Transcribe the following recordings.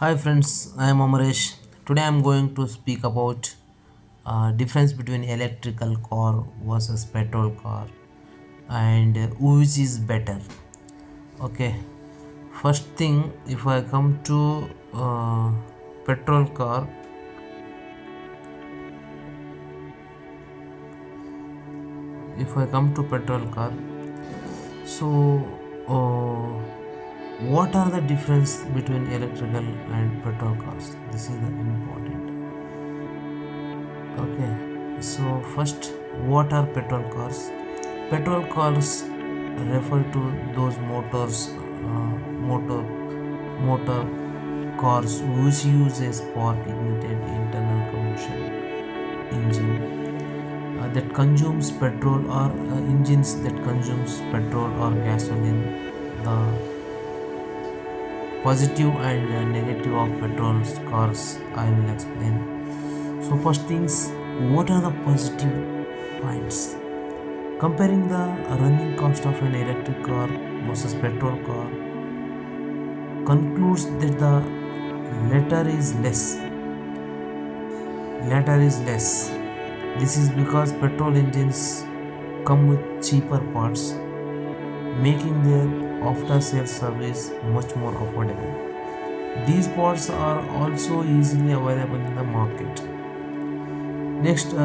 Hi friends, I am Amaresh. Today I am going to speak about difference between electrical car versus petrol car and which is better. Okay, first thing, petrol car, if I come to petrol car, so what are the difference between electrical and petrol cars? This is the important. Okay, so first, what are petrol cars? Petrol cars refer to those motor motor cars which use a spark ignited internal combustion engine that consumes petrol or engines that consumes petrol or gasoline. The positive and negative of petrol cars I will explain. So first things, what are the positive points? Comparing the running cost of an electric car versus petrol car concludes that the latter is less. Latter is less. This is because petrol engines come with cheaper parts, making their after-sales service much more affordable. These parts are also easily available in the market. Next,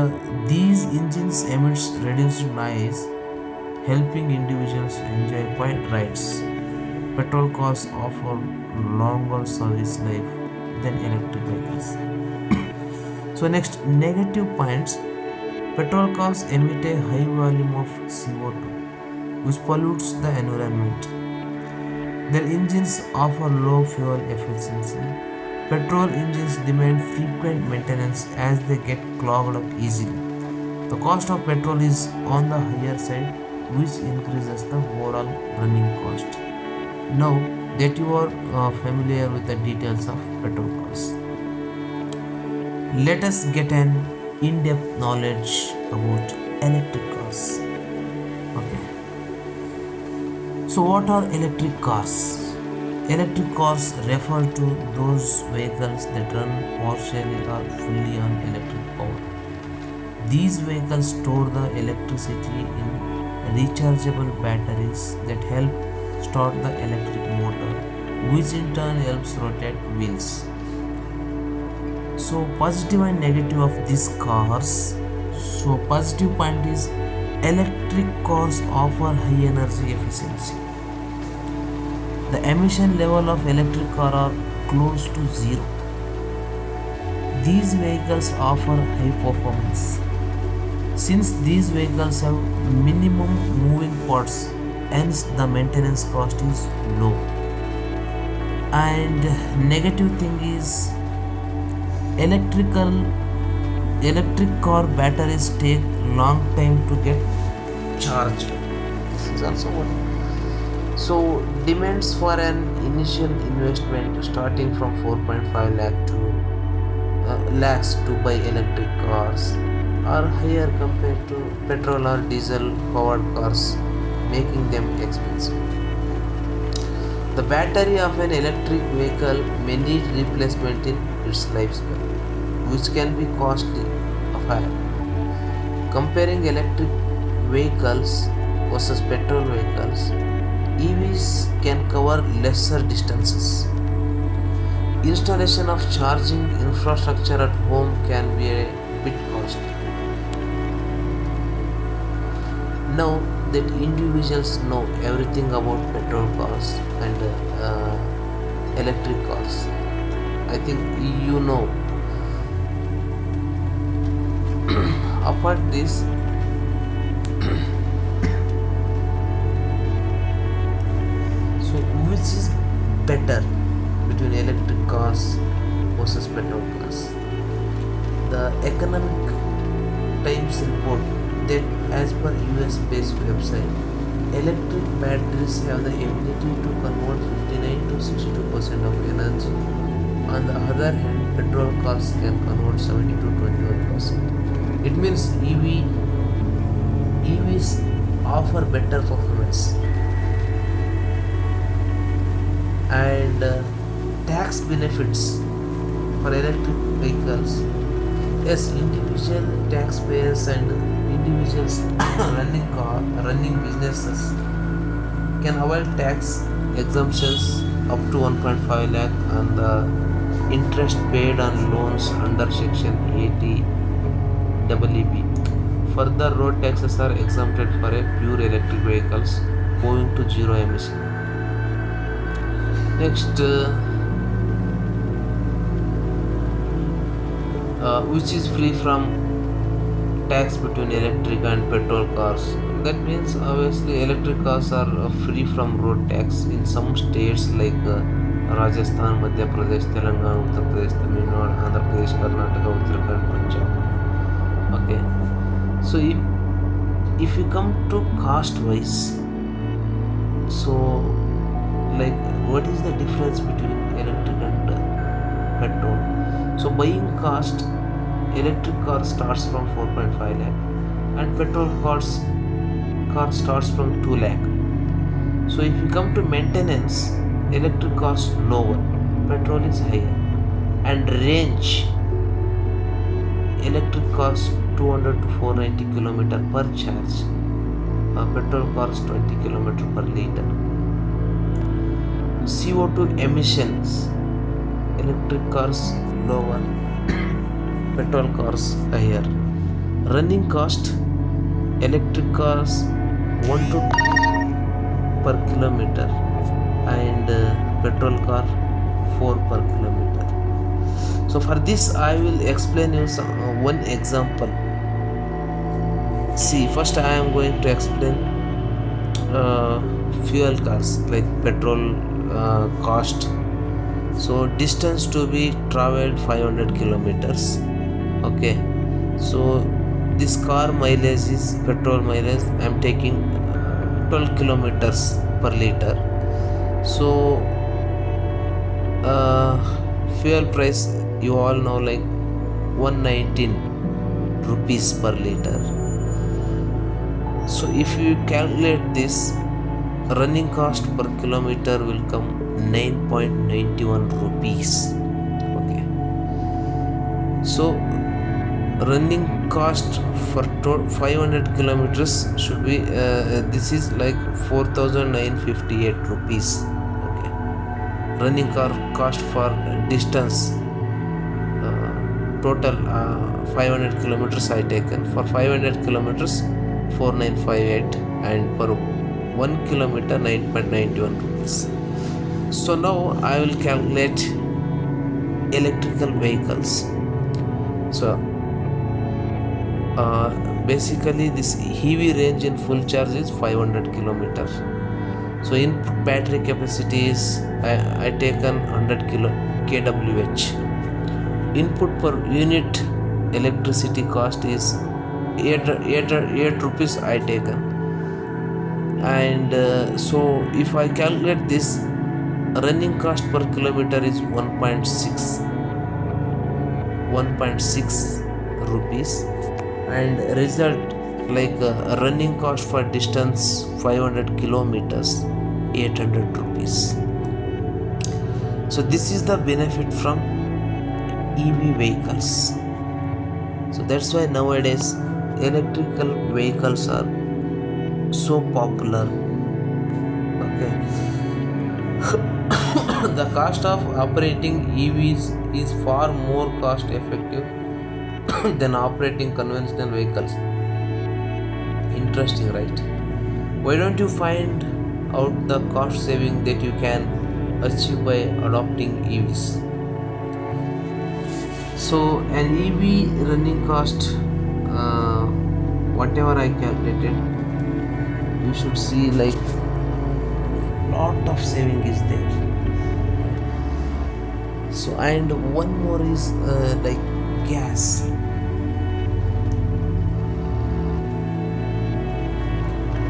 these engines emit reduced noise, helping individuals enjoy quiet rides. Petrol cars offer longer service life than electric vehicles. So next, negative points. Petrol cars emit a high volume of CO2, which pollutes the environment. Their engines offer low fuel efficiency. Petrol engines demand frequent maintenance as they get clogged up easily. The cost of petrol is on the higher side, which increases the overall running cost. Now that you are familiar with the details of petrol cars, let us get an in-depth knowledge about electric cars. Okay. So what are electric cars? Electric cars refer to those vehicles that run partially or fully on electric power. These vehicles store the electricity in rechargeable batteries that help start the electric motor, which in turn helps rotate wheels. So positive and negative of these cars. So positive point is electric cars offer high energy efficiency. The emission level of electric car are close to zero. These vehicles offer high performance. Since these vehicles have minimum moving parts, hence the maintenance cost is low. And negative thing is electric car batteries take long time to get charged. This is also one. So demands for an initial investment starting from 4.5 lakhs to buy electric cars are higher compared to petrol or diesel powered cars, making them expensive. The battery of an electric vehicle may need replacement in its lifespan, which can be costly of higher. Comparing electric vehicles versus petrol vehicles, EVs can cover lesser distances. Installation of charging infrastructure at home can be a bit costly. Now that individuals know everything about petrol cars and electric cars, I think you know. Apart this, so which is better between electric cars versus petrol cars? The Economic Times report that as per US based website, electric batteries have the ability to convert 59 to 62% of energy. On the other hand, petrol cars can convert 70 to 21%. It means EVs offer better performance and tax benefits for electric vehicles. Yes, individual taxpayers and individuals running businesses can avail tax exemptions up to 1.5 lakh on the interest paid on loans under Section 80 EEB. Further, road taxes are exempted for a pure electric vehicles owing to zero emission. Next, which is free from tax between electric and petrol cars. That means obviously electric cars are free from road tax in some states like Rajasthan, Madhya Pradesh, Telangana, Uttar Pradesh, Tamil Nadu, Andhra Pradesh, Karnataka, Uttarakhand, Punjab. Okay, so if you come to cost wise, so like what is the difference between electric and petrol? So buying cost, electric car starts from 4.5 lakh and petrol car starts from 2 lakh. So if you come to maintenance, electric cars lower, petrol is higher, and range, electric cars 200 to 490 km per charge, petrol cars 20 km per liter. CO2 emissions, electric cars lower, petrol cars higher. Running cost, electric cars 1 to 2 per kilometer and petrol car 4 per kilometer. So for this I will explain you one example. See, first I am going to explain fuel cars like petrol cost. So distance to be traveled 500 kilometers. Okay, so this car mileage is petrol mileage. I am taking 12 kilometers per liter. So fuel price you all know, like 119 rupees per liter. So if you calculate this, running cost per kilometer will come 9.91 rupees. Okay, so running cost for 500 kilometers should be this is like 4,958 rupees. Okay, running car cost for distance total 500 kilometers I taken. For 500 kilometers 4958 and per 1 kilometer 9.91 rupees. So now I will calculate electrical vehicles. So basically this heavy range in full charge is 500 kilometers. So input battery capacity is I taken 100 kWh. Input per unit electricity cost is 8 rupees I taken. And so if I calculate this, running cost per kilometer is 1.6 rupees, and result like running cost for distance 500 kilometers 800 rupees. So this is the benefit from EV vehicles. So that's why nowadays electrical vehicles are so popular. Okay. The cost of operating EVs is far more cost effective than operating conventional vehicles. Interesting, right? Why don't you find out the cost saving that you can achieve by adopting EVs? So an EV running cost, whatever I calculated, you should see like lot of saving is there. So and one more is like gas.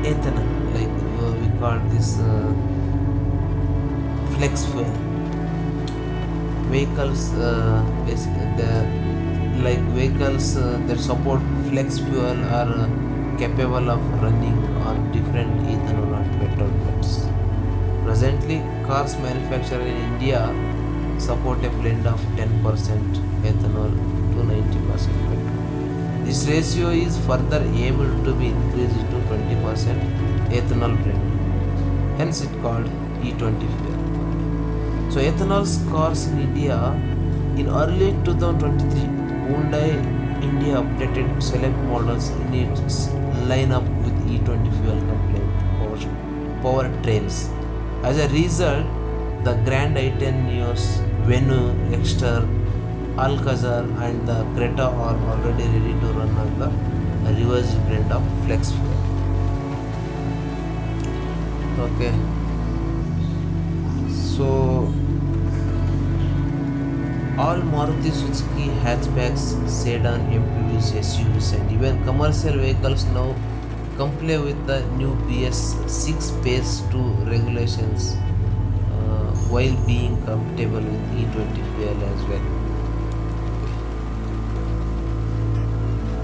Ethanol, like we call this flex fuel. Vehicles basically vehicles that support flex fuel are capable of running on different ethanol and petrol plants. Presently, cars manufactured in India support a blend of 10% ethanol to 90% petrol. This ratio is further able to be increased to 20% ethanol blend. Hence it called E20 fuel. So ethanol cars in India in early 2023, Hyundai India updated select models in its lineup with E20 fuel compliant powertrains. As a result, the Grand i10 Neos, Venue, Exter, Alcazar and the Creta are already ready to run on the reversed blend of flex fuel. Okay, so all Maruti Suzuki hatchbacks, sedan, MPVs, SUVs and even commercial vehicles now comply with the new BS6 Phase 2 regulations while being compatible with E20 fuel as well.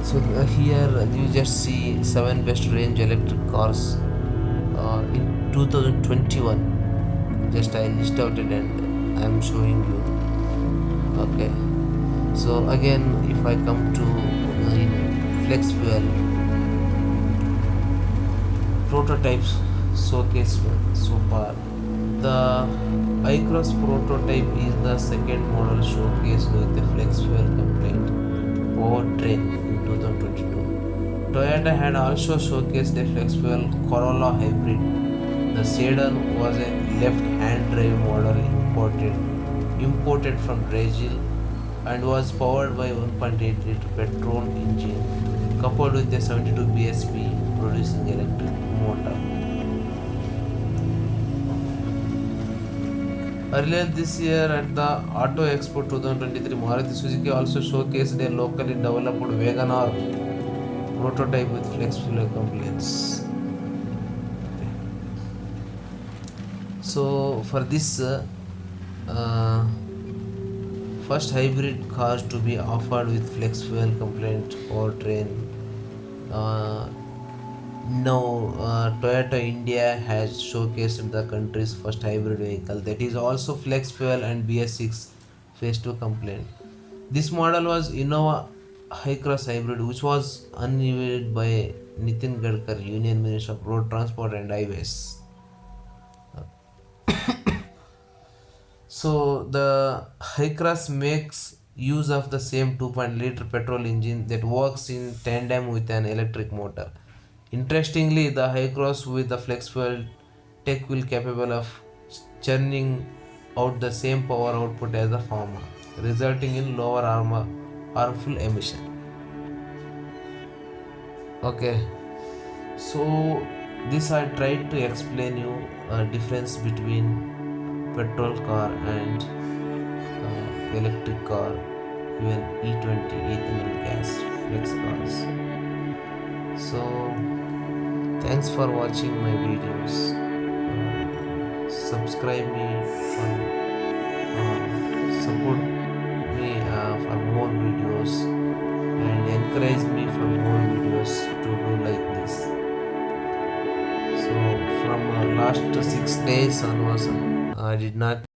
So here you just see 7 best range electric cars in 2021. Just I list out it and I am showing you. Okay, so again if I come to flex fuel prototypes showcased so far, the iCross prototype is the second model showcased with the flex fuel compliant powertrain in 2022. Toyota had also showcased a flex fuel Corolla hybrid. The sedan was a left-hand drive model imported from Brazil and was powered by 1.8 liter petrol engine coupled with a 72 bhp producing electric motor. Earlier this year at the Auto Expo 2023, Maruti Suzuki also showcased a locally developed WagonR prototype with flex fuel compliance. So for this first hybrid cars to be offered with flex fuel compliant powertrain. Now Toyota India has showcased the country's first hybrid vehicle that is also flex fuel and BS6 Phase 2 compliant. This model was Innova High-Cross Hybrid, which was unveiled by Nitin Gadkari, Union Minister of Road Transport and Highways. So the High-Cross makes use of the same 2.0 liter petrol engine that works in tandem with an electric motor. Interestingly, the High-Cross with the flex fuel tech will capable of churning out the same power output as the former, resulting in lower harmful emission. Okay, so this I tried to explain you a difference between petrol car and electric car, even E20 ethanol gas flex cars. So thanks for watching my videos. Subscribe me for support me for more videos and encourage me for more videos to do like this. So from last 6 days onwards I did not